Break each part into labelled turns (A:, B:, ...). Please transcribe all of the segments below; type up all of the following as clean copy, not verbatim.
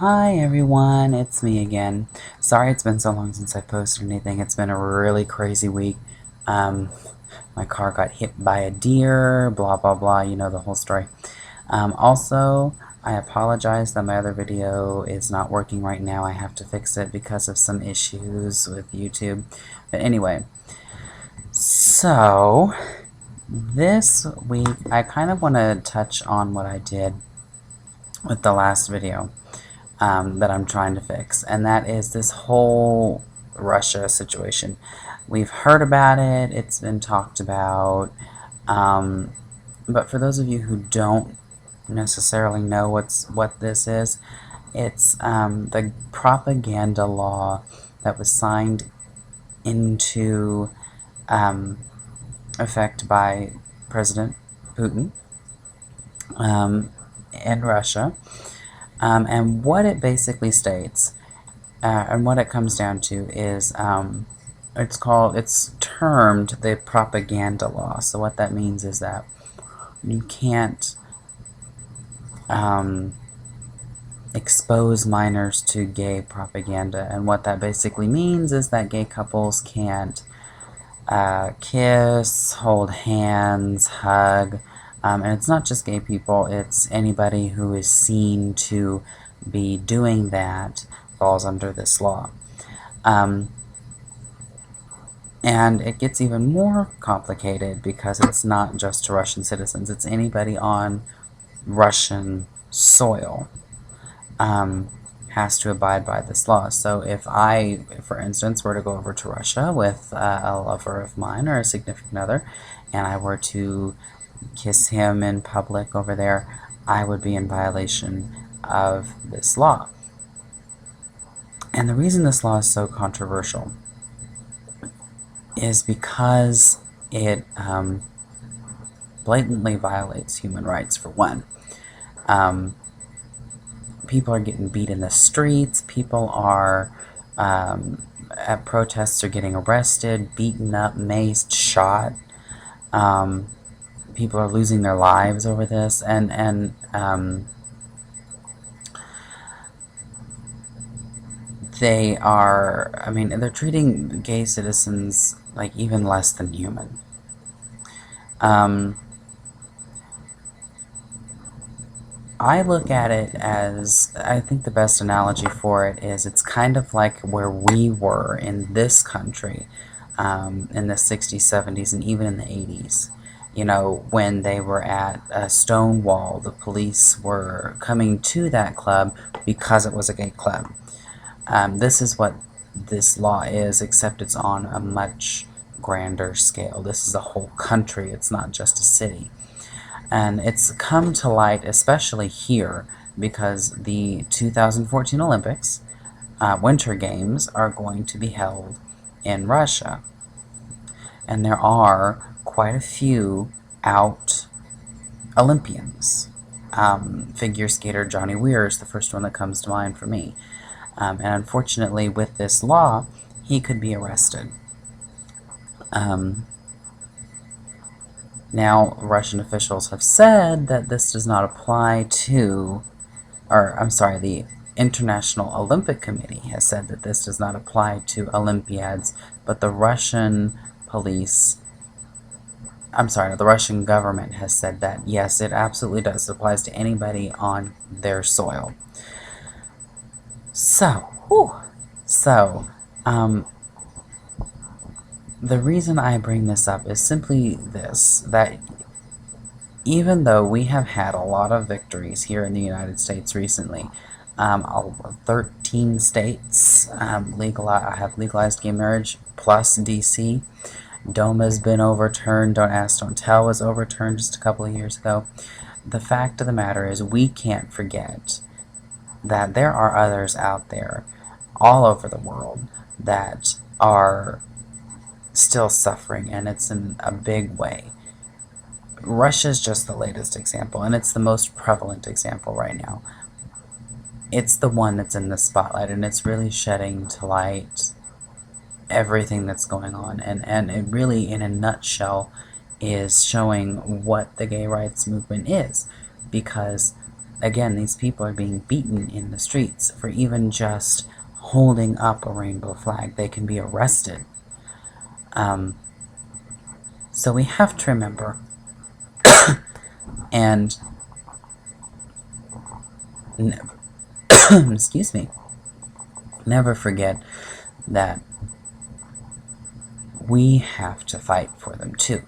A: Hi everyone, it's me again. Sorry it's been so long since I posted anything. It's been a really crazy week. Um, my car got hit by a deer, blah blah blah, you know the whole story. Also, I apologize that my other video is not working right now. I have to fix it because of some issues with YouTube. But anyway, so this week I kind of want to touch on what I did with the last video. That I'm trying to fix, and that is this whole Russia situation. We've heard about it, it's been talked about, but for those of you who don't necessarily know what this is, it's the propaganda law that was signed into effect by President Putin in Russia. And what it basically states, and what it comes down to is, it's termed the propaganda law. So what that means is that you can't expose minors to gay propaganda. And what that basically means is that gay couples can't kiss, hold hands, hug, and it's not just gay people, it's anybody who is seen to be doing that falls under this law. And it gets even more complicated because it's not just to Russian citizens, it's anybody on Russian soil has to abide by this law. So if I, for instance, were to go over to Russia with a lover of mine or a significant other, and I were to kiss him in public over there, I would be in violation of this law. And the reason this law is so controversial is because it blatantly violates human rights, for one. People are getting beat in the streets, people are at protests are getting arrested, beaten up, maced, shot. People are losing their lives over this, and they are, I mean, they're treating gay citizens like even less than human. I look at it as, I think the best analogy for it is it's kind of like where we were in this country in the 60s, 70s, and even in the 80s. You know, when they were at Stonewall, the police were coming to that club because it was a gay club. This is what this law is, except it's on a much grander scale. This is a whole country, it's not just a city. And it's come to light, especially here, because the 2014 Olympics, Winter Games, are going to be held in Russia. And there are quite a few out Olympians. Figure skater Johnny Weir is the first one that comes to mind for me. And unfortunately, with this law, he could be arrested. Now, Russian officials have said that this does not apply to, or I'm sorry, the International Olympic Committee has said that this does not apply to Olympiads, but the Russian police, I'm sorry, the Russian government has said that, yes, it absolutely does. It applies to anybody on their soil. So, the reason I bring this up is simply this, that even though we have had a lot of victories here in the United States recently, 13 states have legalized gay marriage, plus DC. DOMA's been overturned, Don't Ask, Don't Tell was overturned just a couple of years ago. The fact of the matter is we can't forget that there are others out there all over the world that are still suffering, and it's in a big way. Russia's just the latest example, and it's the most prevalent example right now. It's the one that's in the spotlight, and it's really shedding to light everything that's going on, and it really, in a nutshell, is showing what the gay rights movement is, because again, these people are being beaten in the streets for even just holding up a rainbow flag. They can be arrested. So we have to remember and excuse me, never forget that we have to fight for them too.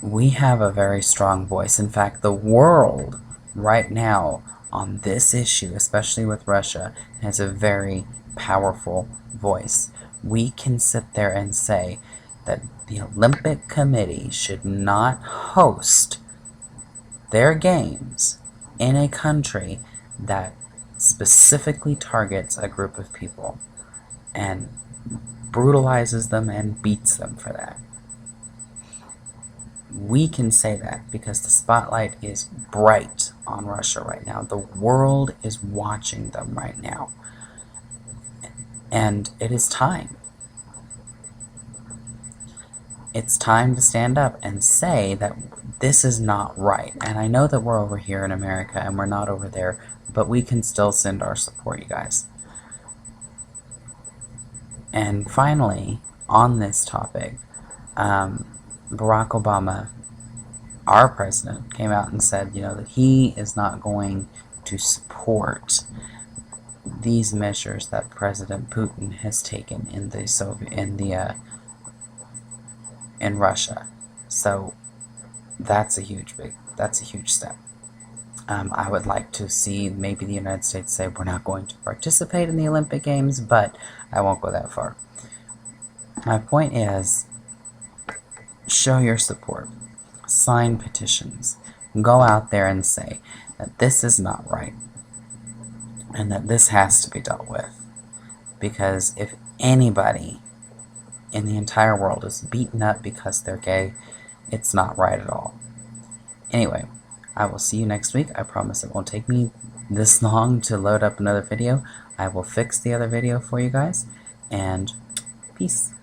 A: We have a very strong voice. In fact, the world right now on this issue, especially with Russia, has a very powerful voice. We can sit there and say that the Olympic Committee should not host their games in a country that specifically targets a group of people and brutalizes them and beats them for that. We can say that because the spotlight is bright on Russia right now. The world is watching them right now. And it is time. It's time to stand up and say that this is not right. And I know that we're over here in America and we're not over there, but we can still send our support, you guys. And finally, on this topic, Barack Obama, our president, came out and said, that he is not going to support these measures that President Putin has taken in Russia. So that's a huge step. I would like to see maybe the United States say we're not going to participate in the Olympic Games, but I won't go that far. My point is, show your support. Sign petitions. Go out there and say that this is not right and that this has to be dealt with. Because if anybody in the entire world is beaten up because they're gay, it's not right at all. Anyway, I will see you next week. I promise it won't take me this long to load up another video. I will fix the other video for you guys, and peace.